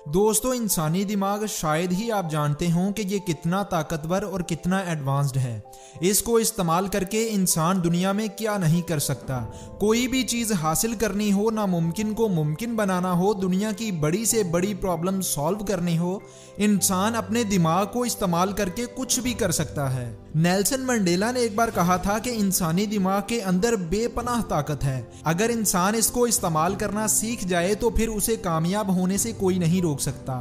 दोस्तों, इंसानी दिमाग शायद ही आप जानते हों कि ये कितना ताकतवर और कितना एडवांस्ड है। इसको इस्तेमाल करके इंसान दुनिया में क्या नहीं कर सकता। कोई भी चीज़ हासिल करनी हो, नामुमकिन को मुमकिन बनाना हो, दुनिया की बड़ी से बड़ी प्रॉब्लम सॉल्व करनी हो, इंसान अपने दिमाग को इस्तेमाल करके कुछ भी कर सकता है। नेल्सन मंडेला ने एक बार कहा था कि इंसानी दिमाग के अंदर बेपनाह ताकत है। अगर इंसान इसको इस्तेमाल करना सीख जाए तो फिर उसे कामयाब होने से कोई नहीं रोक सकता।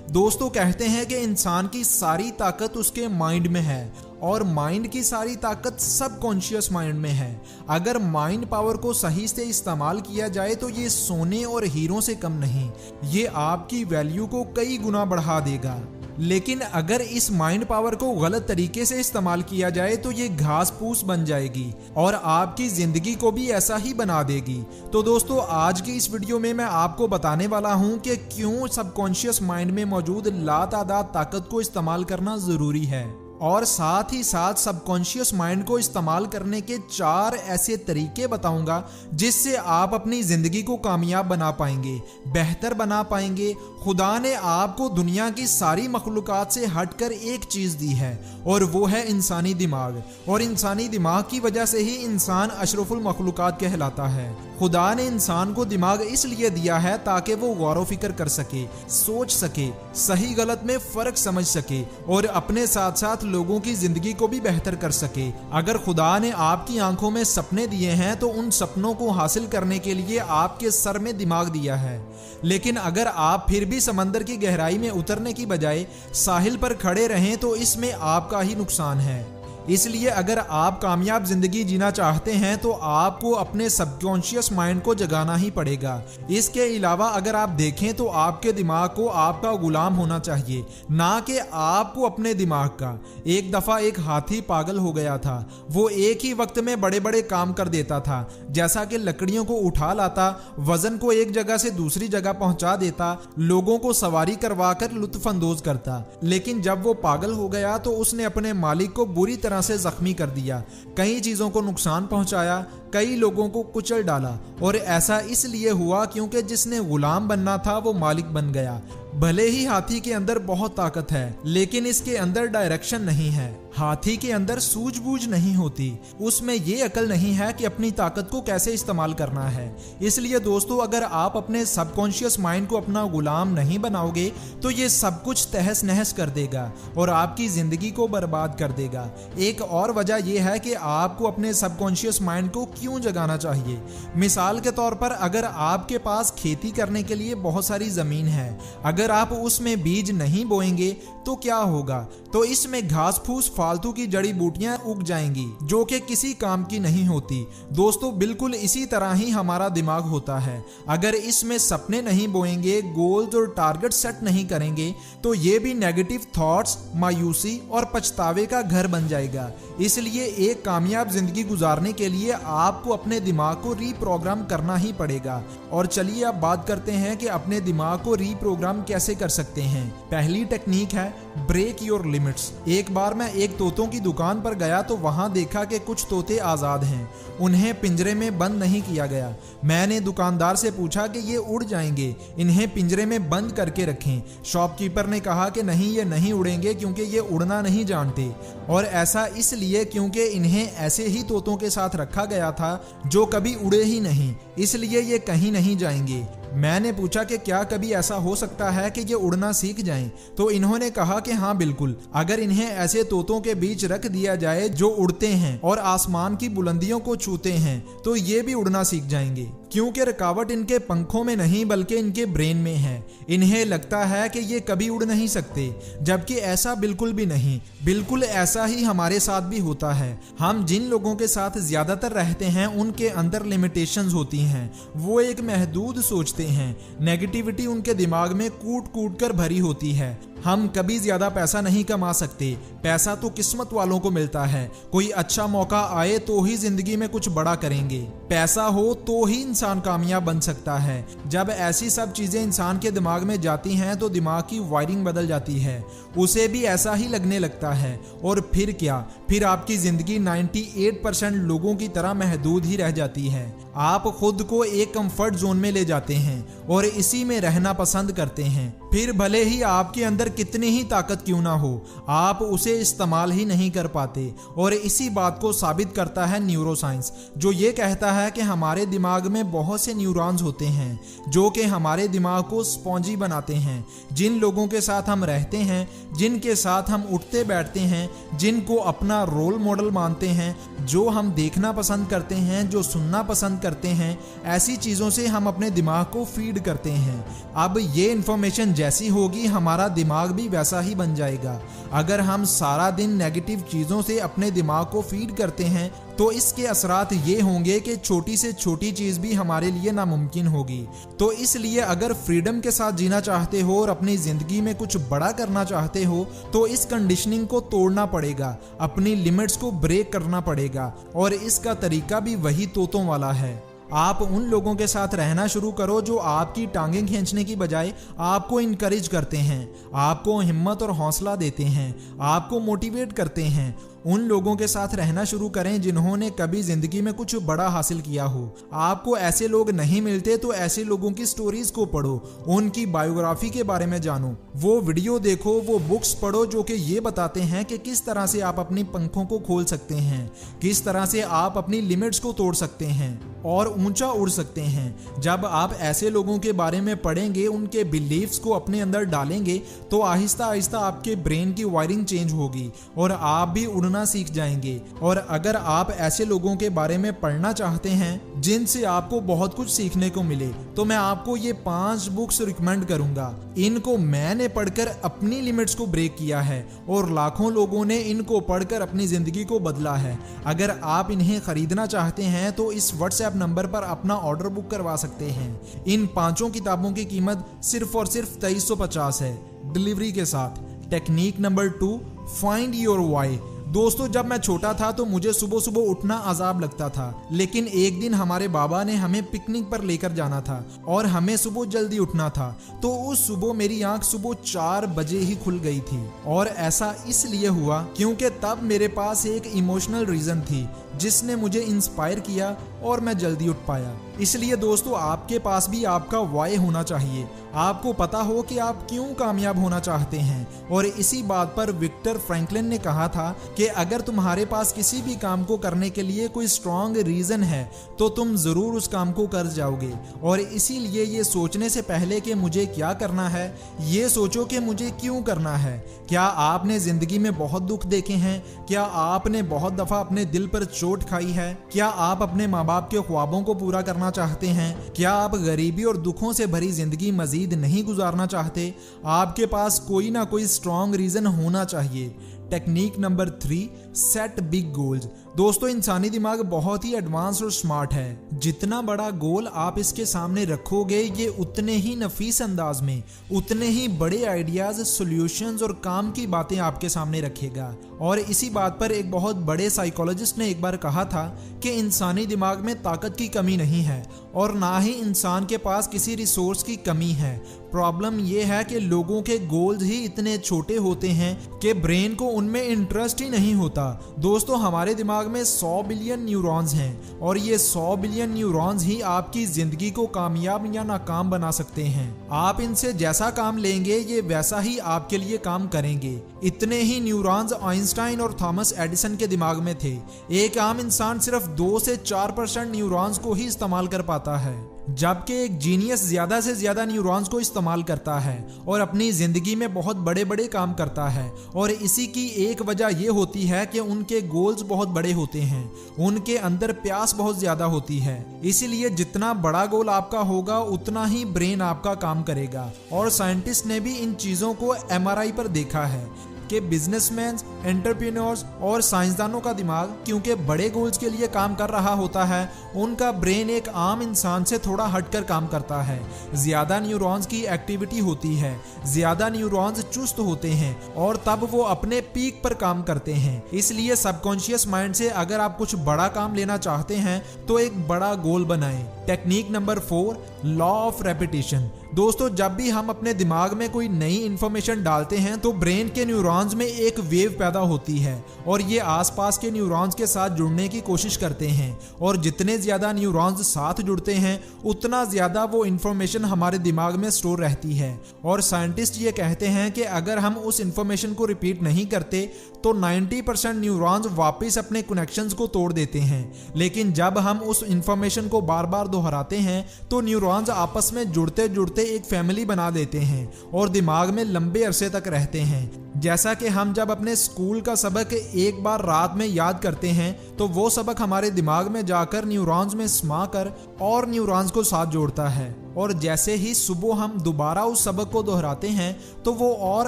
दोस्तों, कहते हैं कि इंसान की सारी ताकत उसके माइंड में है और माइंड की सारी ताकत सबकॉन्शियस माइंड में है। अगर माइंड पावर को सही से इस्तेमाल किया जाए तो ये सोने और हीरों से कम नहीं, ये आपकी वैल्यू को कई गुना बढ़ा देगा। लेकिन अगर इस माइंड पावर को गलत तरीके से इस्तेमाल किया जाए तो ये घास फूस बन जाएगी और आपकी जिंदगी को भी ऐसा ही बना देगी। तो दोस्तों, आज की इस वीडियो में मैं आपको बताने वाला हूं कि क्यों सबकॉन्शियस माइंड में मौजूद लातादाद ताकत को इस्तेमाल करना जरूरी है, और साथ ही साथ सबकॉन्शियस माइंड को इस्तेमाल करने के 4 ऐसे तरीके बताऊंगा जिससे आप अपनी जिंदगी को कामयाब बना पाएंगे, बेहतर बना पाएंगे। खुदा ने आपको दुनिया की सारी मखलूकात से हटकर एक चीज दी है और वो है इंसानी दिमाग, और इंसानी दिमाग की वजह से ही इंसान अशरफुल मखलूकात कहलाता है। खुदा ने इंसान को दिमाग इसलिए दिया है ताकि वो गौर व फिक्र कर सके, सोच सके, सही गलत में फर्क समझ सके और अपने साथ साथ लोगों की जिंदगी को भी बेहतर कर सके। अगर खुदा ने आपकी आंखों में सपने दिए हैं तो उन सपनों को हासिल करने के लिए आपके सर में दिमाग दिया है। लेकिन अगर आप फिर भी समंदर की गहराई में उतरने की बजाय साहिल पर खड़े रहें तो इसमें आपका ही नुकसान है। इसलिए अगर आप कामयाब जिंदगी जीना चाहते हैं तो आपको अपने सबकॉन्शियस माइंड को जगाना ही पड़ेगा। इसके अलावा अगर आप देखें तो आपके दिमाग को आपका गुलाम होना चाहिए, ना कि आपको अपने दिमाग का। एक दफा एक हाथी पागल हो गया था। वो एक ही वक्त में बड़े बड़े काम कर देता था, जैसा कि लकड़ियों को उठा लाता, वजन को एक जगह से दूसरी जगह पहुंचा देता, लोगों को सवारी करवा कर लुत्फ अंदोज करता। लेकिन जब वो पागल हो गया तो उसने अपने मालिक को बुरी तरह से जख्मी कर दिया, कई चीजों को नुकसान पहुंचाया, कई लोगों को कुचल डाला। और ऐसा इसलिए हुआ क्योंकि जिसने गुलाम बनना था वो मालिक बन गया। भले ही हाथी के अंदर बहुत ताकत है, लेकिन इसके अंदर डायरेक्शन नहीं है। हाथी के अंदर सूझबूझ नहीं होती, उसमें ये अकल नहीं है कि अपनी ताकत को कैसे इस्तेमाल करना है। इसलिए दोस्तों, अगर आप अपने सबकॉन्शियस माइंड को अपना गुलाम नहीं बनाओगे तो ये सब कुछ तहस नहस कर देगा और आपकी जिंदगी को बर्बाद कर देगा। एक और वजह यह है कि आपको अपने सबकॉन्शियस माइंड को क्यों जगाना चाहिए। मिसाल के तौर पर, अगर आपके पास खेती करने के लिए बहुत सारी जमीन है, अगर आप उसमें बीज नहीं बोएंगे तो क्या होगा? तो इसमें घास फूस, फालतू की जड़ी बूटियां उग जाएंगी जो कि किसी काम की नहीं होती। दोस्तों, बिल्कुल इसी तरह ही हमारा दिमाग होता है। अगर इसमें सपने नहीं बोएंगे, गोल्स और टारगेट सेट नहीं करेंगे तो ये भी नेगेटिव थॉट्स, मायूसी और पछतावे का घर बन जाएगा। इसलिए एक कामयाब जिंदगी गुजारने के लिए आपको अपने दिमाग को रीप्रोग्राम करना ही पड़ेगा। और चलिए अब बात करते हैं कि अपने दिमाग को रीप्रोग्राम कैसे कर सकते हैं। पहली टेक्निक है ब्रेक योर लिमिट्स। एक बार मैं एक तोतों की दुकान पर गया तो वहां देखा कि कुछ तोते आजाद हैं, उन्हें पिंजरे में बंद नहीं किया गया। मैंने दुकानदार से पूछा कि ये उड़ जाएंगे, इन्हें पिंजरे में बंद करके रखें। शॉपकीपर ने कहा कि नहीं, ये नहीं उड़ेंगे क्योंकि ये उड़ना नहीं जानते, और ऐसा इसलिए क्योंकि इन्हें ऐसे ही तोतों के साथ रखा गया था जो कभी उड़े ही नहीं, इसलिए ये कहीं नहीं जाएंगे। मैंने पूछा कि क्या कभी ऐसा हो सकता है कि ये उड़ना सीख जाएं? तो इन्होंने कहा कि हाँ बिल्कुल, अगर इन्हें ऐसे तोतों के बीच रख दिया जाए जो उड़ते हैं और आसमान की बुलंदियों को छूते हैं तो ये भी उड़ना सीख जाएंगे, क्योंकि रुकावट इनके पंखों में नहीं बल्कि इनके ब्रेन में है। इन्हें लगता है कि ये कभी उड़ नहीं सकते, जबकि ऐसा बिल्कुल भी नहीं। बिल्कुल ऐसा ही हमारे साथ भी होता है। हम जिन लोगों के साथ ज्यादातर रहते हैं उनके अंदर लिमिटेशंस होती हैं, वो एक महदूद सोचते हैं। नेगेटिविटी उनके दिमाग में कूट कूट कर भरी होती है। हम कभी ज्यादा पैसा नहीं कमा सकते, पैसा तो किस्मत वालों को मिलता है। कोई अच्छा मौका आए तो ही जिंदगी में कुछ बड़ा करेंगे। पैसा हो तो ही इंसान कामयाब बन सकता है। जब ऐसी सब चीजें इंसान के दिमाग में जाती हैं तो दिमाग की वायरिंग बदल जाती है, उसे भी ऐसा ही लगने लगता है। और फिर क्या, फिर आपकी जिंदगी 98% लोगों की तरह महदूद ही रह जाती है। आप खुद को एक कंफर्ट जोन में ले जाते हैं और इसी में रहना पसंद करते हैं। फिर भले ही आपके अंदर कितनी ही ताकत क्यों ना हो, आप उसे इस्तेमाल ही नहीं कर पाते। और इसी बात को साबित करता है न्यूरोसाइंस, जो ये कहता है कि हमारे दिमाग में बहुत से न्यूरॉन्स होते हैं जो कि हमारे दिमाग को स्पॉन्जी बनाते हैं। जिन लोगों के साथ हम रहते हैं, जिनके साथ हम उठते बैठते हैं, जिनको अपना रोल मॉडल मानते हैं, जो हम देखना पसंद करते हैं, जो सुनना पसंद करते हैं, ऐसी चीज़ों से हम अपने दिमाग को फीड करते हैं। अब ये इन्फॉर्मेशन जैसी होगी, हमारा दिमाग भी वैसा ही बन जाएगा। अगर हम सारा दिन नेगेटिव चीज़ों से अपने दिमाग को फीड करते हैं तो इसके असरात ये होंगे कि छोटी से छोटी चीज़ भी हमारे लिए नामुमकिन होगी। तो इसलिए अगर फ्रीडम के साथ जीना चाहते हो और अपनी ज़िंदगी में कुछ बड़ा करना चाहते हो तो इस कंडीशनिंग को तोड़ना पड़ेगा, अपनी लिमिट्स को ब्रेक करना पड़ेगा। और इसका तरीका भी वही तोतों वाला है। आप उन लोगों के साथ रहना शुरू करो जो आपकी टांगें खींचने की बजाय आपको इनकरेज करते हैं, आपको हिम्मत और हौसला देते हैं, आपको मोटिवेट करते हैं। उन लोगों के साथ रहना शुरू करें जिन्होंने कभी जिंदगी में कुछ बड़ा हासिल किया हो। आपको ऐसे लोग नहीं मिलते तो ऐसे लोगों की स्टोरीज को पढ़ो, उनकी बायोग्राफी के बारे में जानो, वो वीडियो देखो, वो बुक्स पढ़ो जो कि ये बताते हैं कि किस तरह से आप अपनी पंखों को खोल सकते हैं, किस तरह से आप अपनी लिमिट्स को तोड़ सकते हैं और ऊंचा उड़ सकते हैं। जब आप ऐसे लोगों के बारे में पढ़ेंगे, उनके बिलीफ्स को अपने अंदर डालेंगे तो आहिस्ता आहिस्ता आपके ब्रेन की वायरिंग चेंज होगी और आप भी उड़ना सीख जाएंगे। और अगर आप ऐसे लोगों के बारे में पढ़ना चाहते हैं जिनसे आपको बहुत कुछ सीखने को मिले तो मैं आपको ये 5 बुक्स रिकमेंड करूंगा। इनको मैंने पढ़कर अपनी लिमिट्स को ब्रेक किया है और लाखों लोगों ने इनको पढ़कर अपनी जिंदगी को बदला है। अगर आप इन्हें खरीदना चाहते हैं तो इस व्हाट्सएप नंबर पर अपना ऑर्डर बुक करवा सकते हैं। इन 5 किताबों की कीमत सिर्फ और सिर्फ 2350 है डिलीवरी के साथ। Technique number 2, find your why. दोस्तों, जब मैं छोटा था तो मुझे सुबह सुबह उठना अजाब लगता था, लेकिन एक दिन हमारे बाबा ने हमें पिकनिक पर लेकर जाना था और हमें सुबह जल्दी उठना था। तो उस सुबह मेरी आंख सुबह 4 बजे ही खुल गई थी। और ऐसा इसलिए हुआ क्योंकि तब मेरे पास एक इमोशनल रीजन थी जिसने मुझे इंस्पायर किया और मैं जल्दी उठ पाया। इसलिए दोस्तों, आपके पास भी आपका वाई होना चाहिए। आपको पता हो कि आप क्यों कामयाब होना चाहते हैं। और इसी बात पर विक्टर फ्रैंकलिन ने कहा था कि अगर तुम्हारे पास किसी भी काम को करने के लिए कोई स्ट्रॉन्ग रीजन है तो तुम जरूर उस काम को कर जाओगे। और इसीलिए ये सोचने से पहले कि मुझे क्या करना है, ये सोचो कि मुझे क्यों करना है। क्या आपने जिंदगी में बहुत दुख देखे हैं? क्या आपने बहुत दफा अपने दिल पर चोट खाई है? क्या आप अपने माँ बाप के ख्वाबों को पूरा करना चाहते हैं? क्या आप गरीबी और दुखों से भरी जिंदगी मजीद नहीं गुजारना चाहते? आपके पास कोई ना कोई स्ट्रॉन्ग रीजन होना चाहिए। Technique number 3, set big goals. दोस्तों, इंसानी दिमाग बहुत ही एडवांस और स्मार्ट है। जितना बड़ा गोल आप इसके सामने रखोगे, ये उतने ही नफीस अंदाज में उतने ही बड़े आइडियाज, सॉल्यूशंस और काम की बातें आपके सामने रखेगा। और इसी बात पर एक बहुत बड़े साइकोलॉजिस्ट ने एक बार कहा था कि इंसानी दिमाग में ताकत की कमी नहीं है और ना ही इंसान के पास किसी रिसोर्स की कमी है। प्रॉब्लम यह है कि लोगों के गोल्स ही इतने छोटे होते हैं कि ब्रेन को उनमें इंटरेस्ट ही नहीं होता। दोस्तों, हमारे दिमाग में 100 बिलियन न्यूरॉन्स हैं और ये 100 बिलियन न्यूरॉन्स ही आपकी जिंदगी को कामयाब या नाकाम बना सकते हैं। आप इनसे जैसा काम लेंगे ये वैसा ही आपके लिए काम करेंगे। इतने ही न्यूरॉन्स आइंस्टाइन और थॉमस एडिसन के दिमाग में थे। एक आम इंसान सिर्फ 2 से 4% न्यूरॉन्स को ही इस्तेमाल कर पाता है, जबकि एक जीनियस ज्यादा से ज्यादा न्यूरॉन्स को इस्तेमाल करता है और अपनी जिंदगी में बहुत बड़े बड़े काम करता है। और इसी की एक वजह यह होती है कि उनके गोल्स बहुत बड़े होते हैं, उनके अंदर प्यास बहुत ज्यादा होती है। इसीलिए जितना बड़ा गोल आपका होगा उतना ही ब्रेन आपका काम करेगा। और साइंटिस्ट ने भी इन चीजों को MRI पर देखा है कि बिजनेसमैन, एंटरप्रेन्योर्स और साइंसदानों का दिमाग क्योंकि बड़े गोल्स के लिए काम कर रहा होता है, उनका ब्रेन एक आम इंसान से थोड़ा हटकर काम करता है। ज्यादा न्यूरॉन्स की एक्टिविटी होती है, ज्यादा न्यूरॉन्स चुस्त होते हैं और तब वो अपने पीक पर काम करते हैं। इसलिए सबकॉन्शियस माइंड से अगर आप कुछ बड़ा काम लेना चाहते हैं तो एक बड़ा गोल बनाएं। Technique number 4, law of repetition. दोस्तों जब भी हम अपने दिमाग में कोई नई इंफॉर्मेशन डालते हैं तो ब्रेन के न्यूरॉन्स में एक वेव पैदा होती है और ये आसपास के न्यूरॉन्स के साथ जुड़ने की कोशिश करते हैं, और जितने ज्यादा न्यूरॉन्स साथ जुड़ते हैं उतना ज्यादा वो इंफॉर्मेशन हमारे दिमाग में स्टोर रहती है। और साइंटिस्ट ये कहते हैं कि अगर हम उस इंफॉर्मेशन को रिपीट नहीं करते तो 90% न्यूरॉन्स वापस अपने कनेक्शंस को तोड़ देते हैं, लेकिन जब हम उस इंफॉर्मेशन को बार बार दोहराते हैं तो न्यूरॉन्स आपस में जुड़ते जुड़ते एक फैमिली बना देते हैं और दिमाग में लंबे अरसे तक रहते हैं। जैसा कि हम जब अपने स्कूल का सबक एक बार रात में याद करते हैं तो वो सबक हमारे दिमाग में जाकर न्यूरॉन्स में समा कर और न्यूरॉन्स को साथ जोड़ता है, और जैसे ही सुबह हम दोबारा उस सबक को दोहराते हैं तो वो और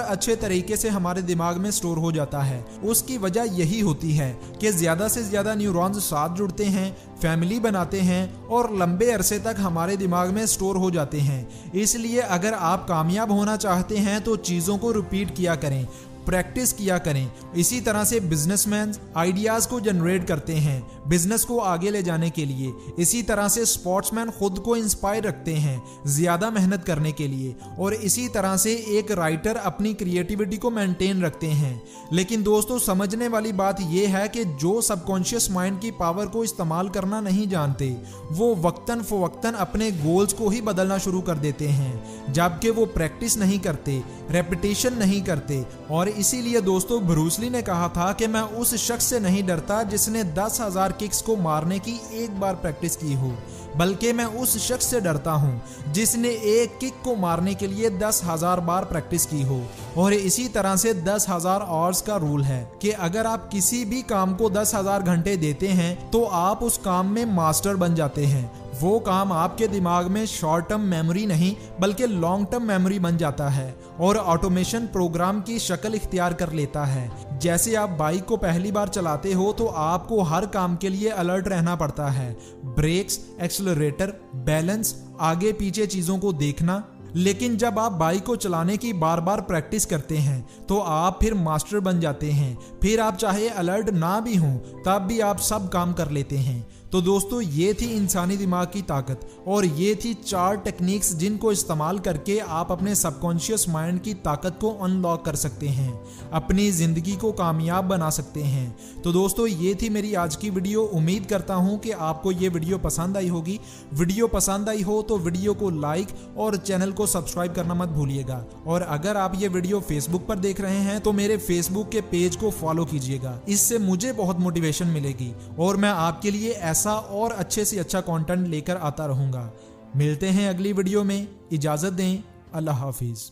अच्छे तरीके से हमारे दिमाग में स्टोर हो जाता है। उसकी वजह यही होती है कि ज़्यादा से ज़्यादा न्यूरॉन्स साथ जुड़ते हैं, फैमिली बनाते हैं और लंबे अरसे तक हमारे दिमाग में स्टोर हो जाते हैं। इसलिए अगर आप कामयाब होना चाहते हैं तो चीज़ों को रिपीट किया करें, प्रैक्टिस किया करें। इसी तरह से बिजनेसमैन आइडियाज को जनरेट करते हैं बिजनेस को आगे ले जाने के लिए। इसी तरह से स्पोर्ट्समैन खुद को इंस्पायर रखते हैं ज्यादा मेहनत करने के लिए, और इसी तरह से एक राइटर अपनी क्रिएटिविटी को मेंटेन रखते हैं। लेकिन दोस्तों समझने वाली बात यह है कि जो सबकॉन्शियस माइंड की पावर को इस्तेमाल करना नहीं जानते वो वक्तन फवक्तन अपने गोल्स को ही बदलना शुरू कर देते हैं, जबकि वो प्रैक्टिस नहीं करते, रेपिटेशन नहीं करते। और इसीलिए दोस्तों ब्रूस ली ने कहा था कि मैं उस शख्स से नहीं डरता जिसने 10,000 किक्स को मारने की एक बार प्रैक्टिस की हो, बल्कि मैं उस शख्स से डरता हूं जिसने एक किक को मारने के लिए 10,000 बार प्रैक्टिस की हो। और इसी तरह से 10,000 आवर्स का रूल है कि अगर आप किसी भी काम को 10,000 घंटे देते हैं तो आप उस काम में मास्टर बन जाते हैं। वो काम आपके दिमाग में शॉर्ट टर्म मेमोरी नहीं बल्कि लॉन्ग टर्म मेमोरी बन जाता है और ऑटोमेशन प्रोग्राम की शक्ल इख्तियार कर लेता है। जैसे आप बाइक को पहली बार चलाते हो तो आपको हर काम के लिए अलर्ट रहना पड़ता है, ब्रेक्स, एक्सेलरेटर, बैलेंस, आगे पीछे चीज़ों को देखना। लेकिन जब आप बाइक को चलाने की बार बार प्रैक्टिस करते हैं तो आप फिर मास्टर बन जाते हैं, फिर आप चाहे अलर्ट ना भी हों तब भी आप सब काम कर लेते हैं। तो दोस्तों ये थी इंसानी दिमाग की ताकत और ये थी 4 टेक्निक्स जिनको इस्तेमाल करके आप अपने सबकॉन्शियस माइंड की ताकत को अनलॉक कर सकते हैं, अपनी ज़िंदगी को कामयाब बना सकते हैं। तो दोस्तों ये थी मेरी आज की वीडियो। उम्मीद करता हूँ कि आपको ये वीडियो पसंद आई होगी। वीडियो पसंद आई हो तो वीडियो को लाइक और चैनल को सब्सक्राइब करना मत भूलिएगा। और अगर आप ये वीडियो फेसबुक पर देख रहे हैं तो मेरे फेसबुक के पेज को फॉलो कीजिएगा, इससे मुझे बहुत मोटिवेशन मिलेगी और मैं आपके लिए ऐसा और अच्छे से अच्छा कंटेंट लेकर आता रहूंगा। मिलते हैं अगली वीडियो में, इजाजत दें, अल्लाह हाफिज।